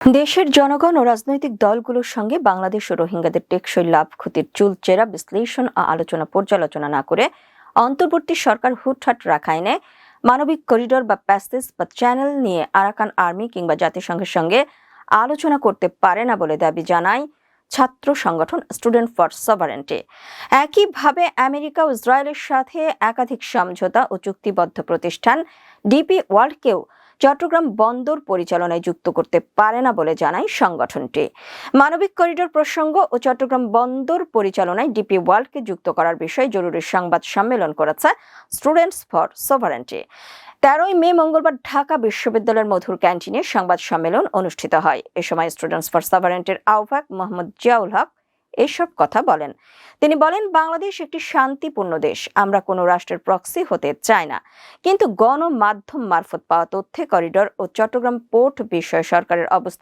দেশের জনগণ ও রাজনৈতিক দলগুলোর সঙ্গে বাংলাদেশ ও রোহিঙ্গাদের টেকসই লাভ ক্ষতির চুলচেরা বিশ্লেষণ ও আলোচনা পর্যালোচনা না করে অন্তর্বর্তী সরকার হুটহাট রাখাইনে মানবিক করিডোর বা প্যাসেজ বা চ্যানেল নিয়ে আরাকান আর্মি কিংবা জাতিসংঘের সঙ্গে আলোচনা করতে পারে না বলে দাবি জানায় ছাত্র সংগঠন স্টুডেন্ট ফর সভারেন্টি। একইভাবে আমেরিকা ও ইসরায়েলের সাথে একাধিক সমঝোতা ও চুক্তিবদ্ধ প্রতিষ্ঠান ডিপি ওয়ার্ল্ডকেও চট্টগ্রাম বন্দর পরিচালনায় যুক্ত করতে পারে না বলে জানায় সংগঠনটি। মানবিক করিডোর প্রসঙ্গ ও চট্টগ্রাম বন্দর পরিচালনায় ডিপি ওয়ার্ল্ডকে যুক্ত করার বিষয়ে জরুরি সংবাদ সম্মেলন করেছে স্টুডেন্টস ফর সভারেন্টি। 13 মে মঙ্গলবার ঢাকা বিশ্ববিদ্যালয়ের মধুর ক্যান্টিনে সংবাদ সম্মেলন অনুষ্ঠিত হয়। এ সময় স্টুডেন্টস ফর সভারেন্টির আহ্বায়ক মোহাম্মদ জিয়াউল হক এসব কথা বলেন। তিনি বলেন, বাংলাদেশ একটি শান্তিপূর্ণ দেশ, আমরা কোনো রাষ্ট্রের প্রক্সি হতে চাই না, কিন্তু গণমাধ্যম মারফত পাওয়া তথ্যে করিডোর ও চট্টগ্রাম পোর্ট বিষয়ে সরকারের অবস্থান